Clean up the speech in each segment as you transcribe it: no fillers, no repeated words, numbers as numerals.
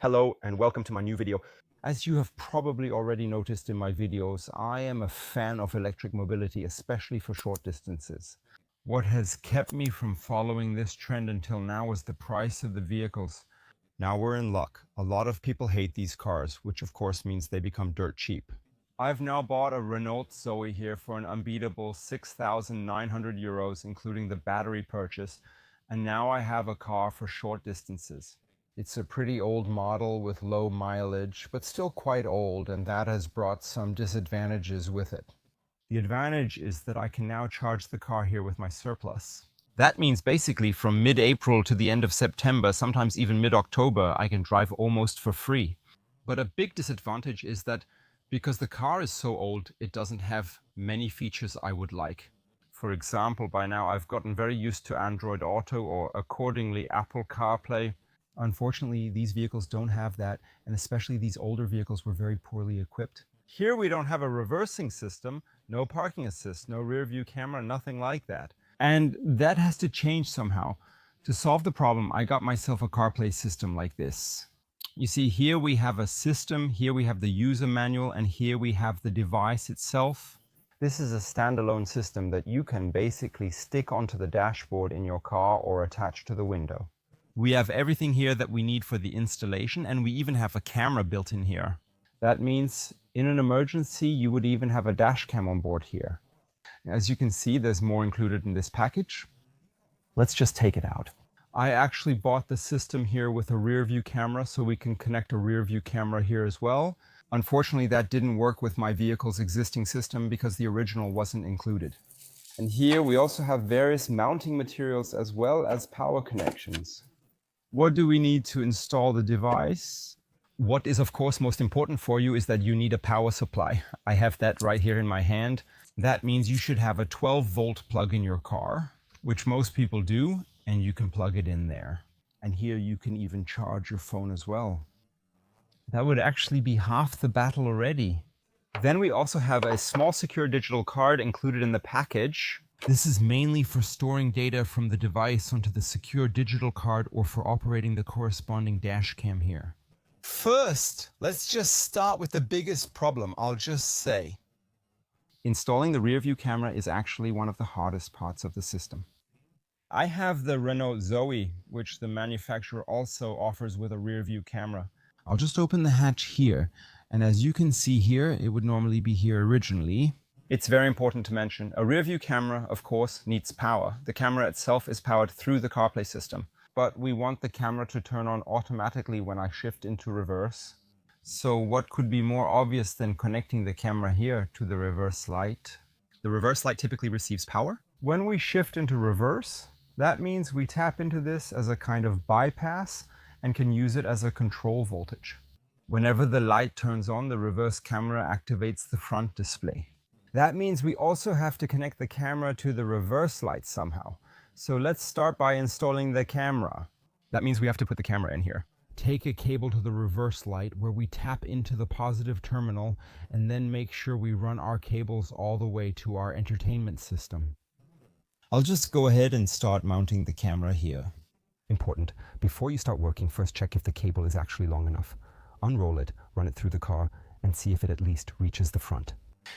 Hello and welcome to my new video. As you have probably already noticed in my videos, I am a fan of electric mobility, especially for short distances. What has kept me from following this trend until now is the price of the vehicles. Now we're in luck. A lot of people hate these cars, which of course means they become dirt cheap. I've now bought a Renault Zoe here for an unbeatable 6,900 euros, including the battery purchase, and now I have a car for short distances. It's a pretty old model with low mileage, but still quite old, and that has brought some disadvantages with it. The advantage is that I can now charge the car here with my surplus. That means basically from mid-April to the end of September, sometimes even mid-October, I can drive almost for free. But a big disadvantage is that because the car is so old, it doesn't have many features I would like. For example, by now I've gotten very used to Android Auto or accordingly Apple CarPlay. Unfortunately, these vehicles don't have that, and especially these older vehicles were very poorly equipped. Here we don't have a reversing system, no parking assist, no rear view camera, nothing like that. And that has to change somehow. To solve the problem, I got myself a CarPlay system like this. You see, here we have a system, here we have the user manual, and here we have the device itself. This is a standalone system that you can basically stick onto the dashboard in your car or attach to the window. We have everything here that we need for the installation, and we even have a camera built in here. That means in an emergency, you would even have a dashcam on board here. As you can see, there's more included in this package. Let's just take it out. I actually bought the system here with a rear view camera, so we can connect a rear view camera here as well. Unfortunately, that didn't work with my vehicle's existing system because the original wasn't included. And here we also have various mounting materials as well as power connections. What do we need to install the device? What is of course most important for you is that you need a power supply. I have that right here in my hand. That means you should have a 12-volt plug in your car, which most people do, and you can plug it in there. And here you can even charge your phone as well. That would actually be half the battle already. Then we also have a small secure digital card included in the package. This is mainly for storing data from the device onto the secure digital card or for operating the corresponding dash cam here. First, let's just start with the biggest problem, I'll just say. Installing the rear view camera is actually one of the hardest parts of the system. I have the Renault Zoe, which the manufacturer also offers with a rear view camera. I'll just open the hatch here, and as you can see here, it would normally be here originally. It's very important to mention, a rear view camera, of course, needs power. The camera itself is powered through the CarPlay system, but we want the camera to turn on automatically when I shift into reverse. So what could be more obvious than connecting the camera here to the reverse light? The reverse light typically receives power. When we shift into reverse, that means we tap into this as a kind of bypass and can use it as a control voltage. Whenever the light turns on, the reverse camera activates the front display. That means we also have to connect the camera to the reverse light somehow. So let's start by installing the camera. That means we have to put the camera in here. Take a cable to the reverse light where we tap into the positive terminal and then make sure we run our cables all the way to our entertainment system. I'll just go ahead and start mounting the camera here. Important, before you start working, first check if the cable is actually long enough. Unroll it, run it through the car, and see if it at least reaches the front.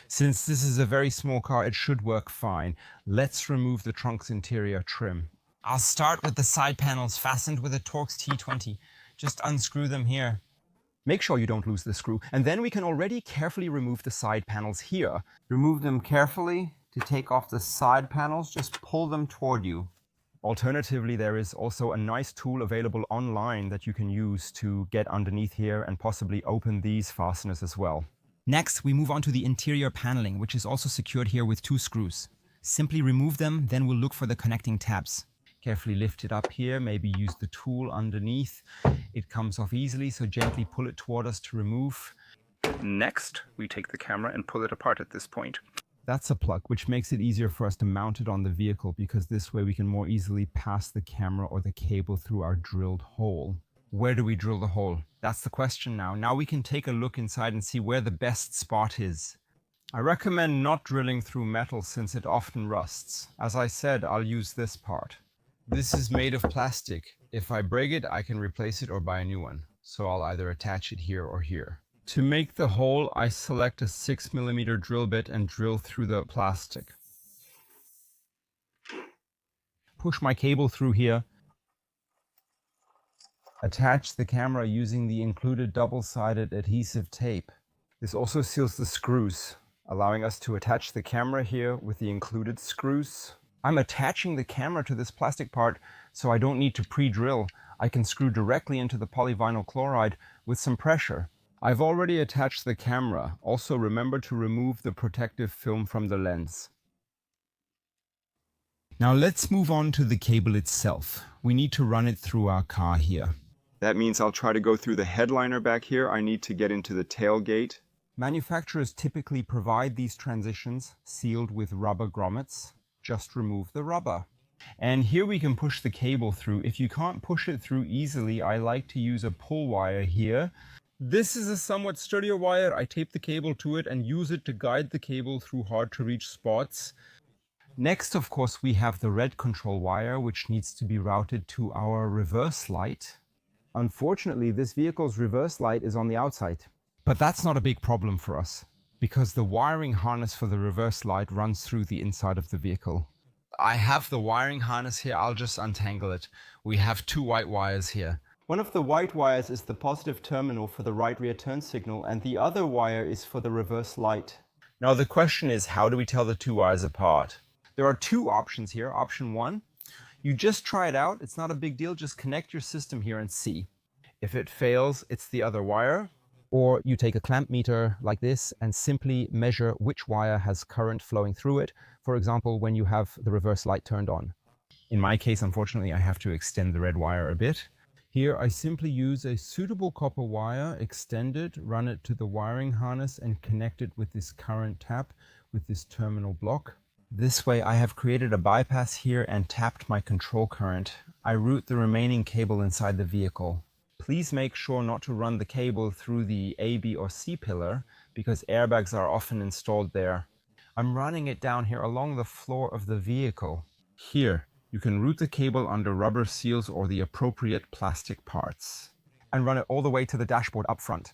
Since this is a very small car, it should work fine. Let's remove the trunk's interior trim. I'll start with the side panels fastened with a Torx T20. Just unscrew them here. Make sure you don't lose the screw, and then we can already carefully remove the side panels here. Remove them carefully. To take off the side panels, just pull them toward you. Alternatively, there is also a nice tool available online that you can use to get underneath here and possibly open these fasteners as well. Next, we move on to the interior paneling, which is also secured here with 2 screws. Simply remove them, then we'll look for the connecting tabs. Carefully lift it up here, maybe use the tool underneath. It comes off easily, so gently pull it toward us to remove. Next, we take the camera and pull it apart at this point. That's a plug, which makes it easier for us to mount it on the vehicle because this way we can more easily pass the camera or the cable through our drilled hole. Where do we drill the hole? That's the question now. Now we can take a look inside and see where the best spot is. I recommend not drilling through metal since it often rusts. As I said, I'll use this part. This is made of plastic. If I break it, I can replace it or buy a new one. So I'll either attach it here or here. To make the hole, I select a 6mm drill bit and drill through the plastic. Push my cable through here. Attach the camera using the included double-sided adhesive tape. This also seals the screws, allowing us to attach the camera here with the included screws. I'm attaching the camera to this plastic part so I don't need to pre-drill. I can screw directly into the polyvinyl chloride with some pressure. I've already attached the camera. Also remember to remove the protective film from the lens. Now let's move on to the cable itself. We need to run it through our car here. That means I'll try to go through the headliner back here. I need to get into the tailgate. Manufacturers typically provide these transitions sealed with rubber grommets. Just remove the rubber. And here we can push the cable through. If you can't push it through easily, I like to use a pull wire here. This is a somewhat sturdier wire. I tape the cable to it and use it to guide the cable through hard to reach spots. Next, of course, we have the red control wire, which needs to be routed to our reverse light. Unfortunately, this vehicle's reverse light is on the outside. But that's not a big problem for us, because the wiring harness for the reverse light runs through the inside of the vehicle. I have the wiring harness here. I'll just untangle it. We have two white wires here. One of the white wires is the positive terminal for the right rear turn signal, and the other wire is for the reverse light. Now the question is, how do we tell the two wires apart? There are two options here. Option one, you just try it out. It's not a big deal. Just connect your system here and see. If it fails, it's the other wire. Or you take a clamp meter like this and simply measure which wire has current flowing through it. For example, when you have the reverse light turned on. In my case, unfortunately, I have to extend the red wire a bit. Here, I simply use a suitable copper wire, extend it, run it to the wiring harness and connect it with this current tap with this terminal block. This way, I have created a bypass here and tapped my control current. I route the remaining cable inside the vehicle. Please make sure not to run the cable through the A, B, or C pillar because airbags are often installed there. I'm running it down here along the floor of the vehicle. Here, you can route the cable under rubber seals or the appropriate plastic parts and run it all the way to the dashboard up front.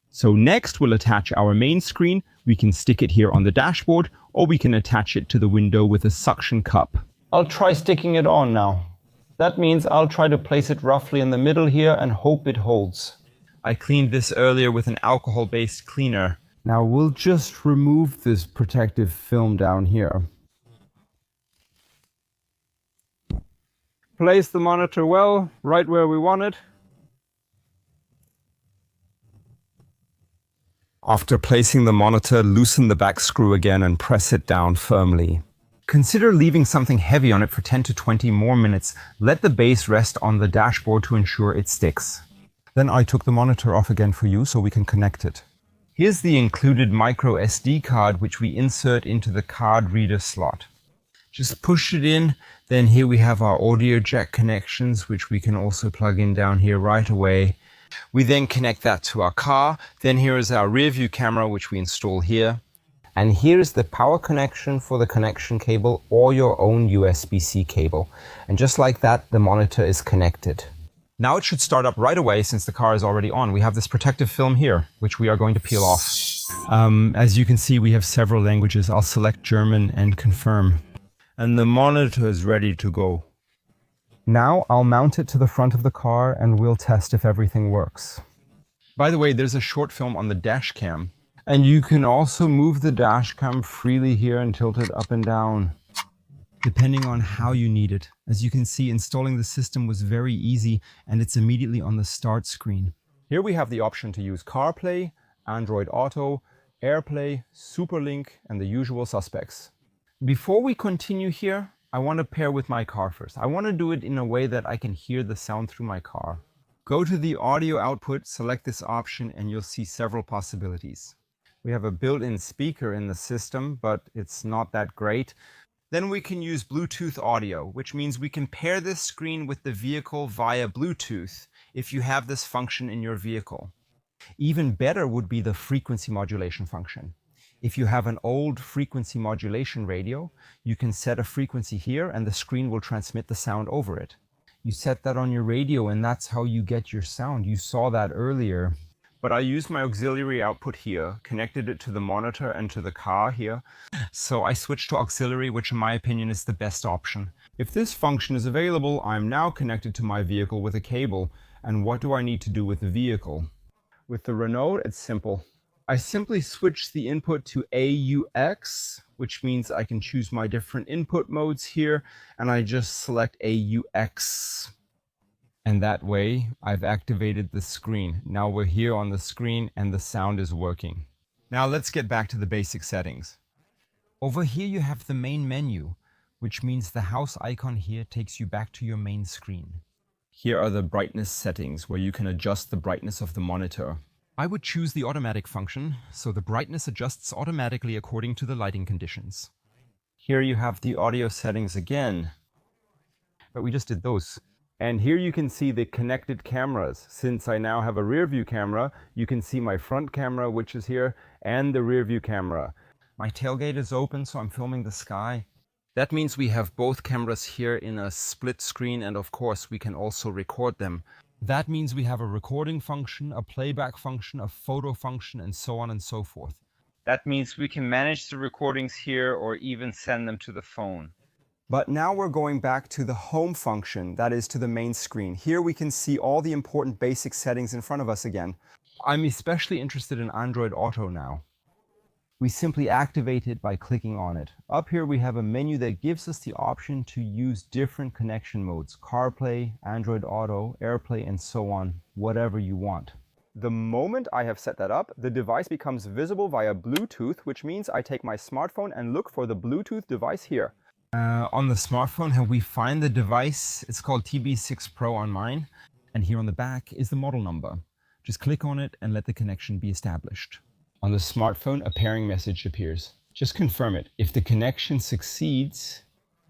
So next we'll attach our main screen. We can stick it here on the dashboard or we can attach it to the window with a suction cup. I'll try sticking it on now. That means I'll try to place it roughly in the middle here and hope it holds. I cleaned this earlier with an alcohol-based cleaner. Now we'll just remove this protective film down here. Place the monitor well, right where we want it. After placing the monitor, loosen the back screw again and press it down firmly. Consider leaving something heavy on it for 10 to 20 more minutes. Let the base rest on the dashboard to ensure it sticks. Then I took the monitor off again for you so we can connect it. Here's the included micro SD card which we insert into the card reader slot. Just push it in, then here we have our audio jack connections which we can also plug in down here right away. We then connect that to our car. Then here is our rear view camera which we install here. And here is the power connection for the connection cable or your own USB-C cable. And just like that, the monitor is connected. Now it should start up right away since the car is already on. We have this protective film here, which we are going to peel off. As you can see, we have several languages. I'll select German and confirm. And the monitor is ready to go. Now I'll mount it to the front of the car and we'll test if everything works. By the way, there's a short film on the Dashcam. And you can also move the Dashcam freely here and tilt it up and down, depending on how you need it. As you can see, installing the system was very easy and it's immediately on the start screen. Here we have the option to use CarPlay, Android Auto, AirPlay, SuperLink, and the usual suspects. Before we continue here, I want to pair with my car first. I want to do it in a way that I can hear the sound through my car. Go to the audio output, select this option, and you'll see several possibilities. We have a built-in speaker in the system, but it's not that great. Then we can use Bluetooth audio, which means we can pair this screen with the vehicle via Bluetooth if you have this function in your vehicle. Even better would be the frequency modulation function. If you have an old frequency modulation radio, you can set a frequency here and the screen will transmit the sound over it. You set that on your radio and that's how you get your sound. You saw that earlier. But I used my auxiliary output here, connected it to the monitor and to the car here. So I switched to auxiliary, which in my opinion is the best option. If this function is available, I'm now connected to my vehicle with a cable. And what do I need to do with the vehicle? With the Renault, it's simple. I simply switch the input to AUX, which means I can choose my different input modes here, and I just select AUX. And that way, I've activated the screen. Now we're here on the screen and the sound is working. Now let's get back to the basic settings. Over here you have the main menu, which means the house icon here takes you back to your main screen. Here are the brightness settings, where you can adjust the brightness of the monitor. I would choose the automatic function, so the brightness adjusts automatically according to the lighting conditions. Here you have the audio settings again, but we just did those. And here you can see the connected cameras. Since I now have a rear view camera, you can see my front camera, which is here, and the rear view camera. My tailgate is open, so I'm filming the sky. That means we have both cameras here in a split screen, and of course we can also record them. That means we have a recording function, a playback function, a photo function, and so on and so forth. That means we can manage the recordings here or even send them to the phone. But now we're going back to the home function, that is to the main screen. Here we can see all the important basic settings in front of us again. I'm especially interested in Android Auto now. We simply activate it by clicking on it. Up here we have a menu that gives us the option to use different connection modes: CarPlay, Android Auto, AirPlay, and so on, whatever you want. The moment I have set that up, the device becomes visible via Bluetooth, which means I take my smartphone and look for the Bluetooth device here. On the smartphone, we find the device. It's called TB6 Pro on mine, and here on the back is the model number. Just click on it and let the connection be established. On the smartphone, a pairing message appears. Just confirm it. If the connection succeeds,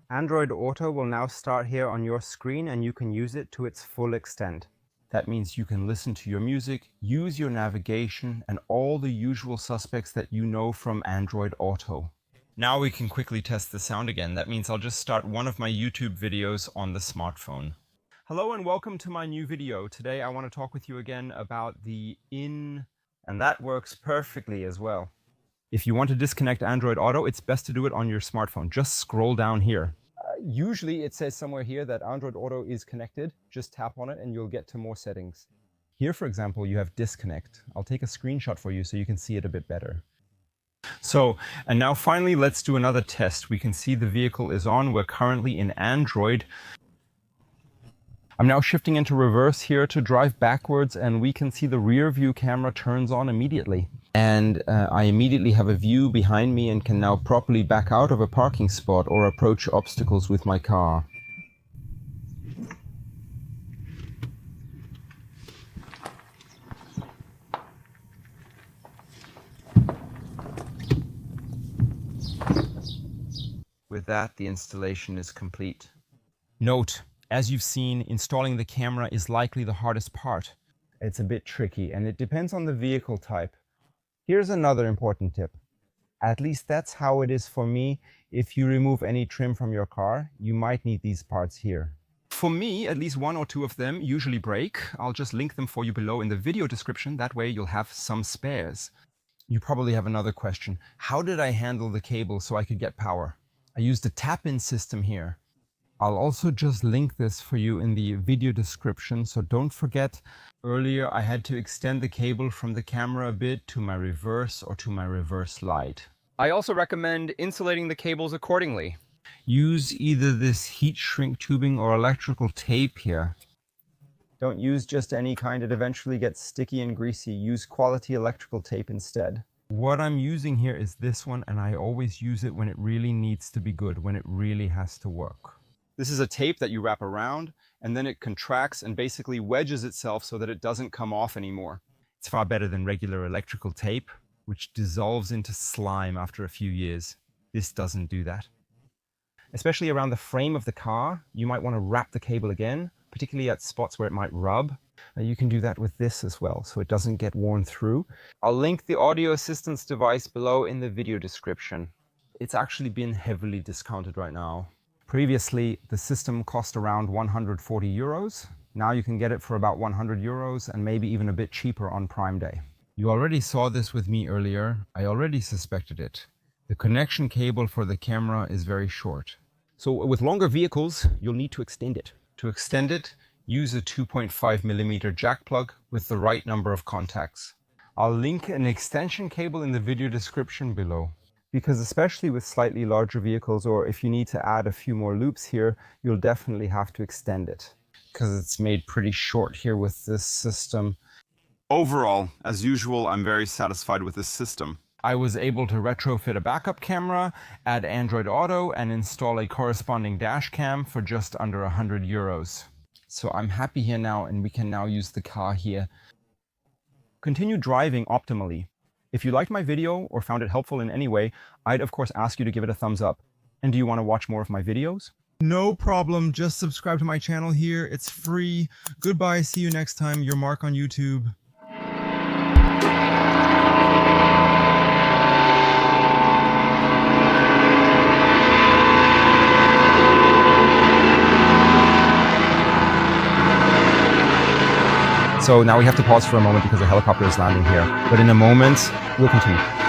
Android Auto will now start here on your screen and you can use it to its full extent. That means you can listen to your music, use your navigation, and all the usual suspects that you know from Android Auto. Now we can quickly test the sound again. That means I'll just start one of my YouTube videos on the smartphone. Hello and welcome to my new video. Today I want to talk with you again about the and that works perfectly as well. If you want to disconnect Android Auto, it's best to do it on your smartphone. Just scroll down here. Usually it says somewhere here that Android Auto is connected. Just tap on it and you'll get to more settings. Here, for example, you have disconnect. I'll take a screenshot for you so you can see it a bit better. So, and now finally, let's do another test. We can see the vehicle is on. We're currently in Android. I'm now shifting into reverse here to drive backwards, and we can see the rear view camera turns on immediately. And I immediately have a view behind me and can now properly back out of a parking spot or approach obstacles with my car. With that, the installation is complete. Note, as you've seen, installing the camera is likely the hardest part. It's a bit tricky and it depends on the vehicle type. Here's another important tip. At least that's how it is for me. If you remove any trim from your car, you might need these parts here. For me, at least one or two of them usually break. I'll just link them for you below in the video description. That way you'll have some spares. You probably have another question. How did I handle the cable so I could get power? I used a tap-in system here. I'll also just link this for you in the video description, so don't forget. Earlier I had to extend the cable from the camera a bit to my reverse or to my reverse light. I also recommend insulating the cables accordingly. Use either this heat shrink tubing or electrical tape here. Don't use just any kind, it eventually gets sticky and greasy. Use quality electrical tape instead. What I'm using here is this one, and I always use it when it really needs to be good, when it really has to work. This is a tape that you wrap around, and then it contracts and basically wedges itself so that it doesn't come off anymore. It's far better than regular electrical tape, which dissolves into slime after a few years. This doesn't do that. Especially around the frame of the car, you might want to wrap the cable again, particularly at spots where it might rub. You can do that with this as well, so it doesn't get worn through. I'll link the audio assistance device below in the video description. It's actually been heavily discounted right now. Previously, the system cost around 140 euros. Now you can get it for about 100 euros and maybe even a bit cheaper on Prime Day. You already saw this with me earlier. I already suspected it. The connection cable for the camera is very short. So with longer vehicles, you'll need to extend it. To extend it, use a 2.5mm jack plug with the right number of contacts. I'll link an extension cable in the video description below. Because especially with slightly larger vehicles, or if you need to add a few more loops here, you'll definitely have to extend it, because it's made pretty short here with this system. Overall, as usual, I'm very satisfied with this system. I was able to retrofit a backup camera, add Android Auto, and install a corresponding Dashcam for just under 100 euros. So I'm happy here now, and we can now use the car here. Continue driving optimally. If you liked my video or found it helpful in any way, I'd of course ask you to give it a thumbs up. And do you want to watch more of my videos? No problem, just subscribe to my channel here, it's free. Goodbye, see you next time, your Mark on YouTube. So now we have to pause for a moment because a helicopter is landing here. But in a moment, we'll continue.